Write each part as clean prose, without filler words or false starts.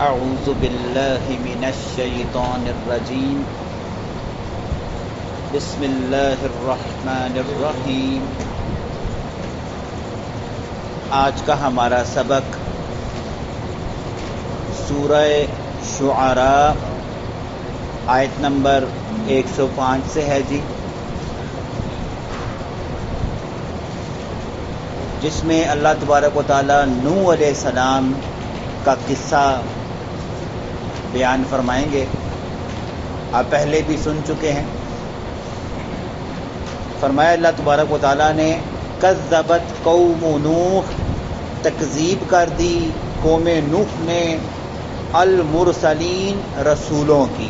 اعوذ باللہ من الشیطان الرجیم بسم اللہ الرحمن الرحیم۔ آج کا ہمارا سبق سورہ شعراء آیت نمبر 105 سے ہے جی، جس میں اللہ تبارک و تعالی نوح علیہ السلام کا قصہ بیان فرمائیں گے۔ آپ پہلے بھی سن چکے ہیں۔ فرمایا اللہ تبارک و تعالیٰ نے کذبت قوم نوح، تکذیب کر دی قوم نوح نے المرسلین، رسولوں کی۔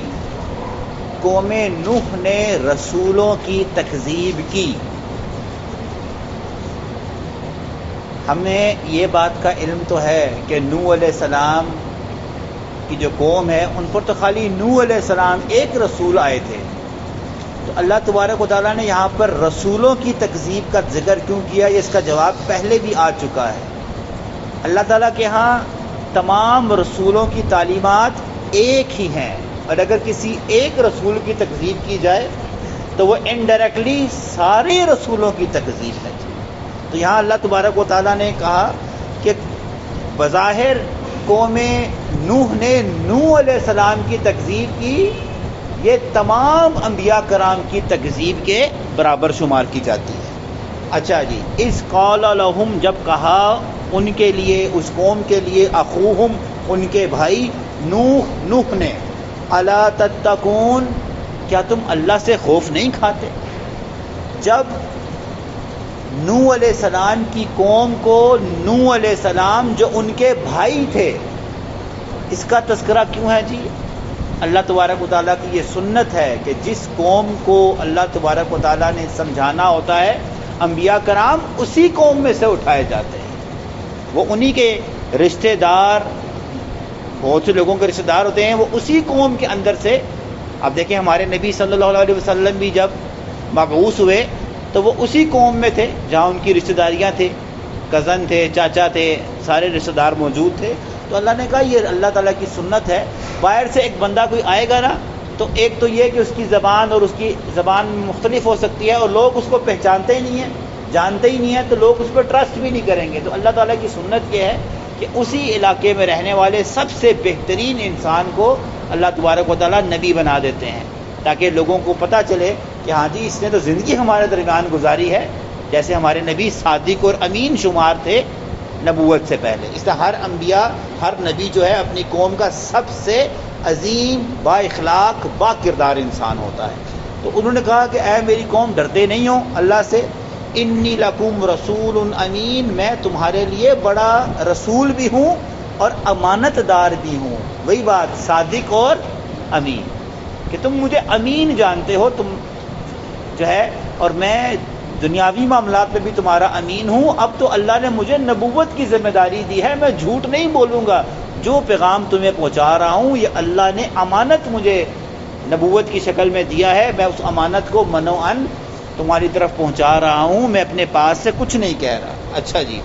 قوم نوح نے رسولوں کی تکذیب کی۔ ہمیں یہ بات کا علم تو ہے کہ نوح علیہ السلام کی جو قوم ہے ان پر تو خالی نوح علیہ السلام ایک رسول آئے تھے، تو اللہ تبارک و تعالیٰ نے یہاں پر رسولوں کی تکذیب کا ذکر کیوں کیا؟ اس کا جواب پہلے بھی آ چکا ہے۔ اللہ تعالیٰ کے ہاں تمام رسولوں کی تعلیمات ایک ہی ہیں، اور اگر کسی ایک رسول کی تکذیب کی جائے تو وہ انڈائریکٹلی سارے رسولوں کی تکذیب ہے۔ تو یہاں اللہ تبارک و تعالیٰ نے کہا کہ بظاہر قوم نوح نے نوح علیہ السلام کی تکذیب کی، یہ تمام انبیاء کرام کی تکذیب کے برابر شمار کی جاتی ہے۔ اچھا جی، اس قال لہم، جب کہا ان کے لیے، اس قوم کے لیے، اخوہم، ان کے بھائی نوح نے، الا تتقون، کیا تم اللہ سے خوف نہیں کھاتے؟ جب نوح علیہ السلام کی قوم کو نوح علیہ السلام جو ان کے بھائی تھے، اس کا تذکرہ کیوں ہے جی؟ اللہ تبارک و تعالیٰ کی یہ سنت ہے کہ جس قوم کو اللہ تبارک و تعالیٰ نے سمجھانا ہوتا ہے، انبیاء کرام اسی قوم میں سے اٹھائے جاتے ہیں۔ وہ انہی کے رشتہ دار، بہت سے لوگوں کے رشتہ دار ہوتے ہیں، وہ اسی قوم کے اندر سے۔ اب دیکھیں ہمارے نبی صلی اللہ علیہ وسلم بھی جب مبعوث ہوئے تو وہ اسی قوم میں تھے جہاں ان کی رشتہ داریاں تھے، کزن تھے، چاچا تھے، سارے رشتہ دار موجود تھے۔ تو اللہ نے کہا یہ اللہ تعالیٰ کی سنت ہے، باہر سے ایک بندہ کوئی آئے گا نا، تو ایک تو یہ کہ اس کی زبان اور اس کی زبان مختلف ہو سکتی ہے، اور لوگ اس کو پہچانتے ہی نہیں ہیں، جانتے ہی نہیں ہیں، تو لوگ اس پر ٹرسٹ بھی نہیں کریں گے۔ تو اللہ تعالیٰ کی سنت یہ ہے کہ اسی علاقے میں رہنے والے سب سے بہترین انسان کو اللہ تبارک و تعالیٰ نبی بنا دیتے ہیں، تاکہ لوگوں کو پتہ چلے کہ ہاں جی اس نے تو زندگی ہمارے درمیان گزاری ہے، جیسے ہمارے نبی صادق اور امین شمار تھے نبوت سے پہلے۔ اس طرح ہر انبیاء، ہر نبی جو ہے اپنی قوم کا سب سے عظیم، با اخلاق، با کردار انسان ہوتا ہے۔ تو انہوں نے کہا کہ اے میری قوم، ڈرتے نہیں ہو اللہ سے؟ انی لکم رسول امین، میں تمہارے لیے بڑا رسول بھی ہوں اور امانت دار بھی ہوں۔ وہی بات، صادق اور امین، کہ تم مجھے امین جانتے ہو، تم جو ہے، اور میں دنیاوی معاملات میں بھی تمہارا امین ہوں۔ اب تو اللہ نے مجھے نبوت کی ذمہ داری دی ہے، میں جھوٹ نہیں بولوں گا۔ جو پیغام تمہیں پہنچا رہا ہوں یہ اللہ نے امانت مجھے نبوت کی شکل میں دیا ہے، میں اس امانت کو منوعاً تمہاری طرف پہنچا رہا ہوں، میں اپنے پاس سے کچھ نہیں کہہ رہا۔ اچھا جی،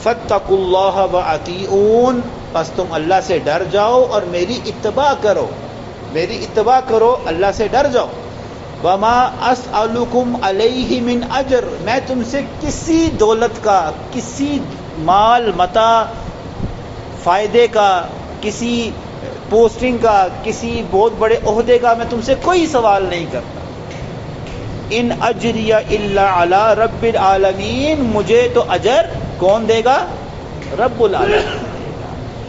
فاتقوا اللہ واطیعون، پس تم اللہ سے ڈر جاؤ اور میری اتباع کرو، میری اتباع کرو، اللہ سے ڈر جاؤ۔ وما اسألکم علیہ من اجر، میں تم سے کسی دولت کا، کسی مال متاع، فائدے کا، کسی پوسٹنگ کا، کسی بہت بڑے عہدے کا میں تم سے کوئی سوال نہیں کرتا۔ ان اجری الا علی رب العالمین، مجھے تو اجر کون دے گا؟ رب العالمین۔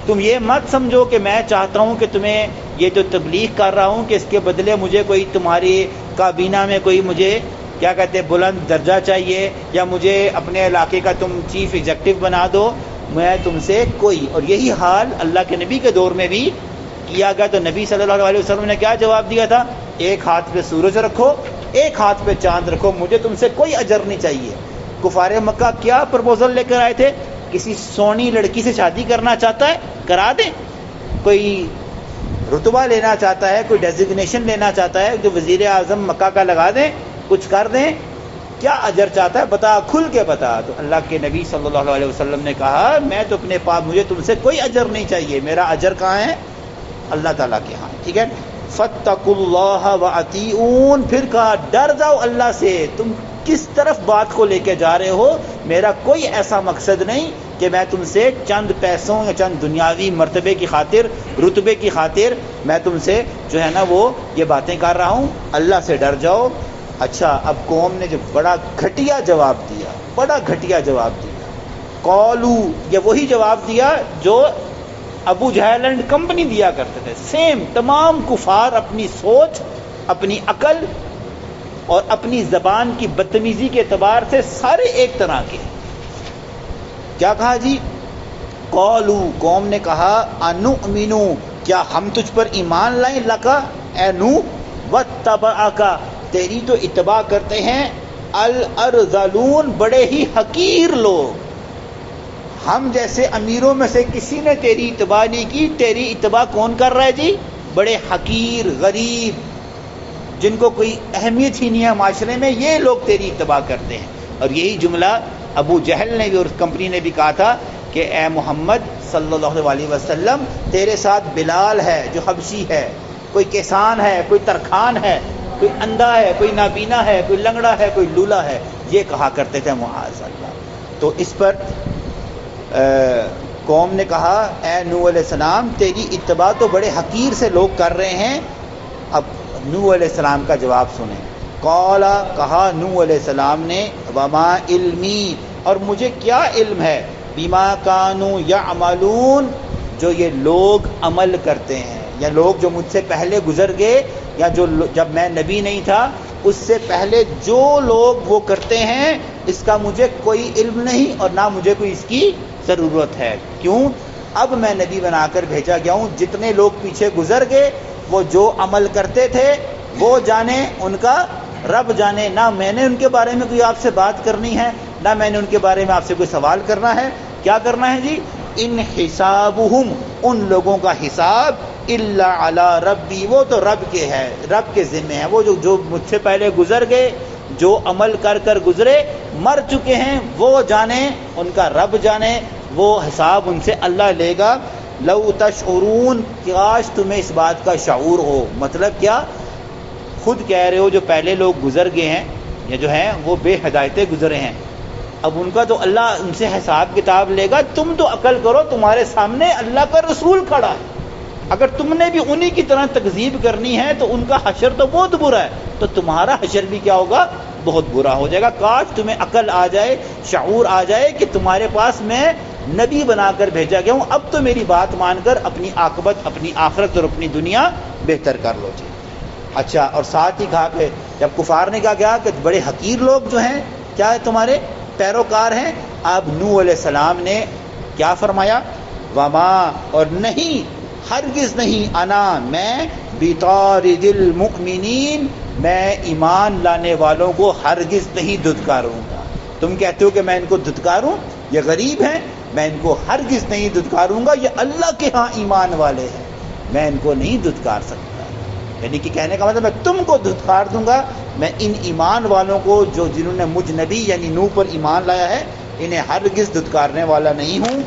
تم یہ مت سمجھو کہ میں چاہتا ہوں کہ تمہیں یہ جو تبلیغ کر رہا ہوں کہ اس کے بدلے مجھے کوئی تمہاری کابینہ میں کوئی مجھے کیا کہتے ہیں بلند درجہ چاہیے، یا مجھے اپنے علاقے کا تم چیف ایگزیکٹو بنا دو، میں تم سے کوئی۔ اور یہی حال اللہ کے نبی کے دور میں بھی کیا گیا۔ تو نبی صلی اللہ علیہ وسلم نے کیا جواب دیا تھا؟ ایک ہاتھ پہ سورج رکھو، ایک ہاتھ پہ چاند رکھو، مجھے تم سے کوئی اجر نہیں چاہیے۔ کفار مکہ کیا پرپوزل لے کر آئے تھے؟ کسی سونی لڑکی سے شادی کرنا چاہتا ہے کرا دیں، کوئی رتبہ لینا چاہتا ہے، کوئی ڈیزگنیشن لینا چاہتا ہے، جو وزیر اعظم مکہ کا لگا دیں، کچھ کر دیں۔ کیا اجر چاہتا ہے بتا، کھل کے بتا. تو اللہ کے نبی صلی اللہ علیہ وسلم نے کہا میں تو اپنے پاس، مجھے تم سے کوئی اجر نہیں چاہیے، میرا اجر کہاں ہے؟ اللہ تعالیٰ کے ہاں. ٹھیک ہے. فاتقوا اللہ واطیعون، پھر کہا ڈر جاؤ اللہ سے. تم کس طرف بات کو لے کے جا رہے ہو؟ میرا کوئی ایسا مقصد نہیں کہ میں تم سے چند پیسوں یا چند دنیاوی مرتبے کی خاطر، رتبے کی خاطر میں تم سے جو ہے نا وہ یہ باتیں کر رہا ہوں. اللہ سے ڈر جاؤ. اچھا، اب قوم نے جو بڑا گھٹیا جواب دیا، بڑا گھٹیا جواب دیا. قالو، یہ وہی جواب دیا جو ابو جہل اینڈ کمپنی دیا کرتے تھے. سیم تمام کفار اپنی سوچ، اپنی عقل اور اپنی زبان کی بدتمیزی کے اعتبار سے سارے ایک طرح کے. کیا کہا جی؟ قالو، قوم نے کہا انؤمنو، کیا ہم تجھ پر ایمان لائیں، لکا اے نو، واتبعکا، تیری تو اتباع کرتے ہیں، الارذلون، بڑے ہی حقیر لوگ. ہم جیسے امیروں میں سے کسی نے تیری اتباع نہیں کی. تیری اتباع کون کر رہا ہے جی؟ بڑے حقیر، غریب، جن کو کوئی اہمیت ہی نہیں ہے معاشرے میں، یہ لوگ تیری اتباع کرتے ہیں. اور یہی جملہ ابو جہل نے بھی اور کمپنی نے بھی کہا تھا کہ اے محمد صلی اللہ علیہ وسلم، تیرے ساتھ بلال ہے جو حبشی ہے، کوئی کسان ہے، کوئی ترکھان ہے، کوئی اندھا ہے، کوئی نابینا ہے، کوئی لنگڑا ہے، کوئی لولا ہے. یہ کہا کرتے تھے معاذ اللہ. تو اس پر قوم نے کہا اے نوح علیہ السلام، تیری اتباع تو بڑے حقیر سے لوگ کر رہے ہیں. اب نوح علیہ السلام کا جواب سنیں. قال، کہا نوح علیہ السلام نے، وما علمی، اور مجھے کیا علم ہے، بما کانوا یعملون، جو یہ لوگ عمل کرتے ہیں، یا لوگ جو مجھ سے پہلے گزر گئے، یا جو جب میں نبی نہیں تھا اس سے پہلے جو لوگ وہ کرتے ہیں، اس کا مجھے کوئی علم نہیں اور نہ مجھے کوئی اس کی ضرورت ہے. کیوں؟ اب میں نبی بنا کر بھیجا گیا ہوں. جتنے لوگ پیچھے گزر گئے وہ جو عمل کرتے تھے وہ جانے ان کا رب جانے. نہ میں نے ان کے بارے میں کوئی آپ سے بات کرنی ہے، نہ میں نے ان کے بارے میں آپ سے کوئی سوال کرنا ہے. کیا کرنا ہے جی؟ ان حسابہم، ان لوگوں کا حساب، الا علی ربی، وہ تو رب کے ہے، رب کے ذمہ ہے. وہ جو مجھ سے پہلے گزر گئے، جو عمل کر کر گزرے، مر چکے ہیں، وہ جانے، ان کا رب جانے، وہ حساب ان سے اللہ لے گا. لو تشعرون، کاش تمہیں اس بات کا شعور ہو. مطلب کیا؟ خود کہہ رہے ہو جو پہلے لوگ گزر گئے ہیں یا جو ہیں وہ بے ہدایتیں گزرے ہیں، اب ان کا تو اللہ ان سے حساب کتاب لے گا. تم تو عقل کرو، تمہارے سامنے اللہ کا رسول کھڑا ہے. اگر تم نے بھی انہی کی طرح تکذیب کرنی ہے تو ان کا حشر تو بہت برا ہے، تو تمہارا حشر بھی کیا ہوگا؟ بہت برا ہو جائے گا. کاش تمہیں عقل آ جائے، شعور آ جائے کہ تمہارے پاس میں نبی بنا کر بھیجا گیا ہوں، اب تو میری بات مان کر اپنی عاقبت، اپنی آخرت اور اپنی دنیا بہتر کر لو جی. اچھا، اور ساتھ ہی کہا کہ جب کفار نے کہا گیا کہ بڑے حقیر لوگ جو ہیں کیا ہے تمہارے پیروکار ہیں، اب نوح علیہ السلام نے کیا فرمایا؟ وما، اور نہیں، ہرگز نہیں، انا، میں، بطارد المؤمنین، میں ایمان لانے والوں کو ہرگز نہیں دھتکاروں گا. تم کہتے ہو کہ میں ان کو دھتکاروں، یہ غریب ہیں، میں ان کو ہرگز نہیں دھتکاروں گا، یہ اللہ کے ہاں ایمان والے ہیں، میں ان کو نہیں دھتکار سکتا. یعنی کہ کہنے کا مطلب میں تم کو دھتکار دوں گا، میں ان ایمان والوں کو جو جنہوں نے مجھ نبی یعنی نوح پر ایمان لایا ہے، انہیں ہرگز دھتکارنے والا نہیں ہوں.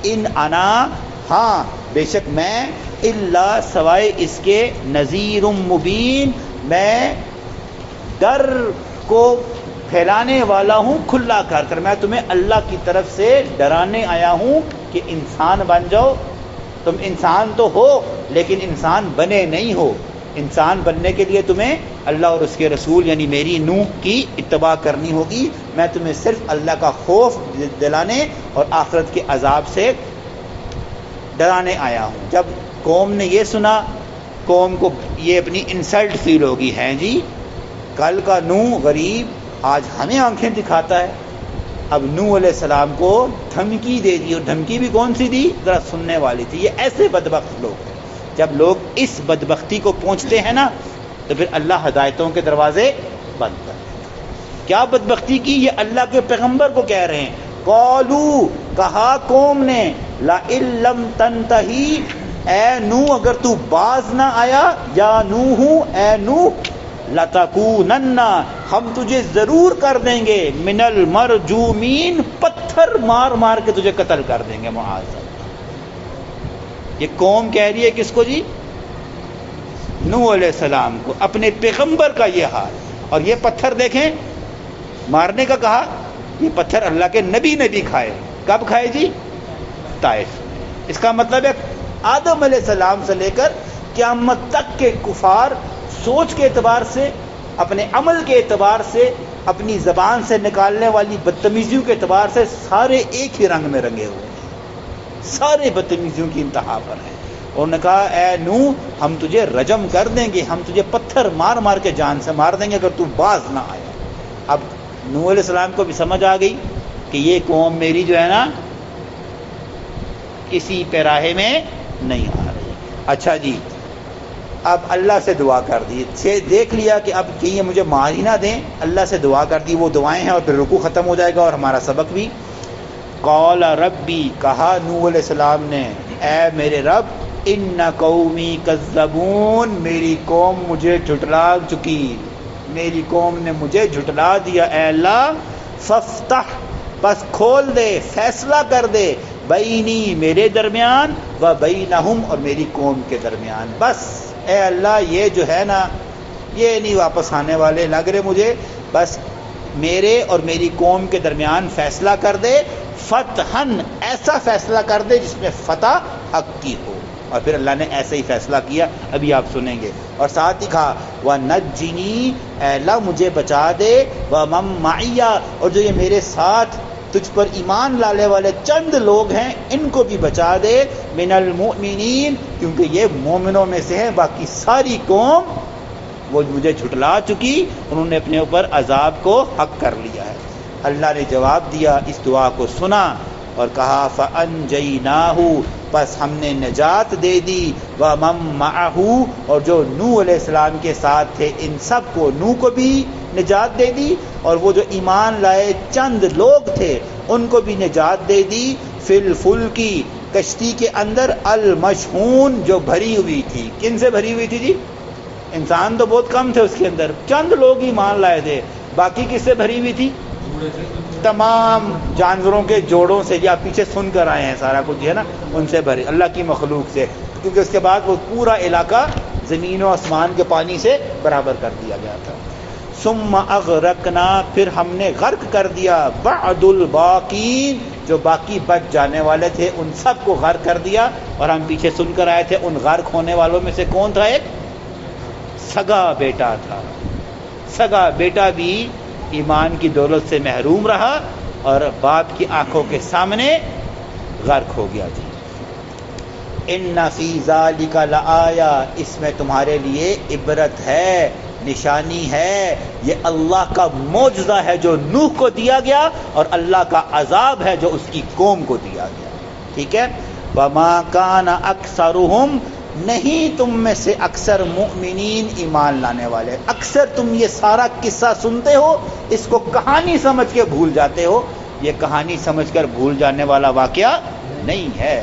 ان انا، ہاں بے شک میں، الا، سوائے اس کے، نذیر مبین، میں ڈر کو پھیلانے والا ہوں کھلا کر کر. میں تمہیں اللہ کی طرف سے ڈرانے آیا ہوں کہ انسان بن جاؤ. تم انسان تو ہو لیکن انسان بنے نہیں ہو. انسان بننے کے لیے تمہیں اللہ اور اس کے رسول یعنی میری نوح کی اتباع کرنی ہوگی. میں تمہیں صرف اللہ کا خوف دلانے اور آخرت کے عذاب سے ڈرانے آیا ہوں. جب قوم نے یہ سنا، قوم کو یہ اپنی انسلٹ فیل ہوگی، ہیں جی کل کا نوح غریب آج ہمیں آنکھیں دکھاتا ہے. اب نوح علیہ السلام کو دھمکی دے دی، اور دھمکی بھی کون سی دی؟ ذرا سننے والی تھی. یہ ایسے بدبخت لوگ ہیں، جب لوگ اس بدبختی کو پہنچتے ہیں نا تو پھر اللہ ہدایتوں کے دروازے بند کر دیتا ہے. کیا بدبختی کی؟ یہ اللہ کے پیغمبر کو کہہ رہے ہیں. قالو، کہا قوم نے، لئن لم تنتہی، اے نوح اگر تو باز نہ آیا، یا نوح، اے نوح، لَتَكُونَنَّ ہم تجھے ضرور کر دیں گے من المرجومین پتھر مار مار کے تجھے قتل کر دیں گے معاذ اللہ۔ یہ قوم کہہ رہی ہے کس کو جی؟ نوح علیہ السلام کو، اپنے پیغمبر کا یہ حال۔ اور یہ پتھر دیکھیں مارنے کا کہا، یہ پتھر اللہ کے نبی نے بھی کھائے۔ کب کھائے جی؟ طائف۔ اس کا مطلب ہے آدم علیہ السلام سے لے کر قیامت تک کے کفار سوچ کے اعتبار سے، اپنے عمل کے اعتبار سے، اپنی زبان سے نکالنے والی بدتمیزیوں کے اعتبار سے سارے ایک ہی رنگ میں رنگے ہوئے ہیں، سارے بدتمیزیوں کی انتہا پر ہیں۔ انہوں نے کہا اے نوح ہم تجھے رجم کر دیں گے، ہم تجھے پتھر مار مار کے جان سے مار دیں گے اگر تو باز نہ آیا۔ اب نوح علیہ السلام کو بھی سمجھ آ گئی کہ یہ قوم میری جو ہے نا کسی پیراہے میں نہیں آ رہی۔ اچھا جی، اب اللہ سے دعا کر دی، دیکھ لیا کہ اب کہ یہ مجھے مار ہی نہ دیں، اللہ سے دعا کر دی، وہ دعائیں ہیں اور پھر رکوع ختم ہو جائے گا اور ہمارا سبق بھی۔ قال ربی، کہا نوح علیہ السلام نے اے میرے رب، ان قومی کذبون، میری قوم مجھے جھٹلا چکی، میری قوم نے مجھے جھٹلا دیا، اے اللہ فافتح، بس کھول دے، فیصلہ کر دے، بینی میرے درمیان، و بینہم اور میری قوم کے درمیان، بس اے اللہ یہ جو ہے نا یہ نہیں واپس آنے والے لگ رہے مجھے، بس میرے اور میری قوم کے درمیان فیصلہ کر دے، فتحن ایسا فیصلہ کر دے جس میں فتح حق کی ہو۔ اور پھر اللہ نے ایسے ہی فیصلہ کیا، ابھی آپ سنیں گے۔ اور ساتھ ہی کہا وَنَجِّنِي، اے اللہ مجھے بچا دے، وَمَن مَعِيَ اور جو یہ میرے ساتھ تجھ پر ایمان لانے والے چند لوگ ہیں ان کو بھی بچا دے، من المؤمنین، کیونکہ یہ مومنوں میں سے ہیں، باقی ساری قوم وہ مجھے جھٹلا چکی، انہوں نے اپنے اوپر عذاب کو حق کر لیا ہے۔ اللہ نے جواب دیا، اس دعا کو سنا اور کہا فَأَنْجَيْنَاهُ، پس ہم نے نجات دے دی، وَمَن مَّعَهُ اور جو نوح علیہ السلام کے ساتھ تھے ان سب کو، نوح کو بھی نجات دے دی اور وہ جو ایمان لائے چند لوگ تھے ان کو بھی نجات دے دی، فی الفلکی کشتی کے اندر، المشحون جو بھری ہوئی تھی۔ کن سے بھری ہوئی تھی جی؟ انسان تو بہت کم تھے اس کے اندر، چند لوگ ایمان لائے تھے، باقی کس سے بھری ہوئی تھی؟ تمام جانوروں کے جوڑوں سے، یا پیچھے سن کر آئے ہیں سارا کچھ ہے نا، ان سے بھری، اللہ کی مخلوق سے، کیونکہ اس کے بعد وہ پورا علاقہ زمین و آسمان کے پانی سے برابر کر دیا گیا تھا۔ ثم اغرقنا، پھر ہم نے غرق کر دیا، بعد الباقین جو باقی بچ جانے والے تھے ان سب کو غرق کر دیا۔ اور ہم پیچھے سن کر آئے تھے ان غرق ہونے والوں میں سے کون تھا؟ ایک سگا بیٹا تھا، سگا بیٹا بھی ایمان کی دولت سے محروم رہا اور باپ کی آنکھوں کے سامنے غرق ہو گیا جی۔ ان فی ذالک لآیا، اس میں تمہارے لیے عبرت ہے، نشانی ہے، یہ اللہ کا معجزہ ہے جو نوح کو دیا گیا اور اللہ کا عذاب ہے جو اس کی قوم کو دیا گیا، ٹھیک ہے۔ وما کان اکثرہم، نہیں تم میں سے اکثر مؤمنین ایمان لانے والے، اکثر تم یہ سارا قصہ سنتے ہو، اس کو کہانی سمجھ کے بھول جاتے ہو، یہ کہانی سمجھ کر بھول جانے والا واقعہ نہیں ہے۔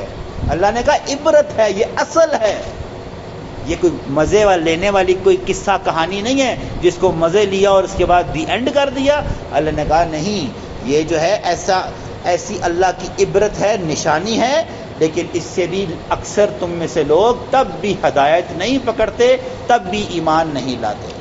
اللہ نے کہا عبرت ہے، یہ اصل ہے، یہ کوئی مزے لینے والی کوئی قصہ کہانی نہیں ہے جس کو مزے لیا اور اس کے بعد دی اینڈ کر دیا۔ اللہ نے کہا نہیں، یہ جو ہے ایسی اللہ کی عبرت ہے، نشانی ہے، لیکن اس سے بھی اکثر تم میں سے لوگ تب بھی ہدایت نہیں پکڑتے، تب بھی ایمان نہیں لاتے۔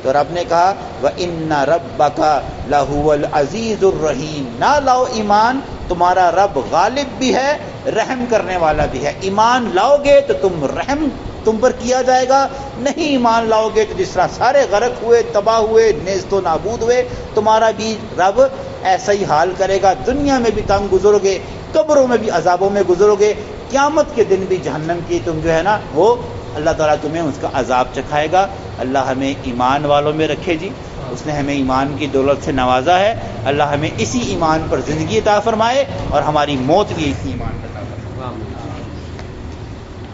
تو رب نے کہا وَإِنَّ رَبَّكَ لَهُوَ الْعَزِيزُ الرَّحِيمُ، نہ لاؤ ایمان، تمہارا رب غالب بھی ہے، رحم کرنے والا بھی ہے۔ ایمان لاؤ گے تو تم پر کیا جائے گا، نہیں ایمان لاؤ گے تو جس طرح سارے غرق ہوئے، تباہ ہوئے، نیست و نابود ہوئے، تمہارا بھی رب ایسا ہی حال کرے گا۔ دنیا میں بھی تنگ گزرو گے، قبروں میں بھی عذابوں میں گزرو گے، قیامت کے دن بھی جہنم کی تم جو ہے نا وہ اللہ تعالیٰ تمہیں اس کا عذاب چکھائے گا۔ اللہ ہمیں ایمان والوں میں رکھے جی، اس نے ہمیں ایمان کی دولت سے نوازا ہے، اللہ ہمیں اسی ایمان پر زندگی عطا فرمائے اور ہماری موت بھی اسی ایمان پر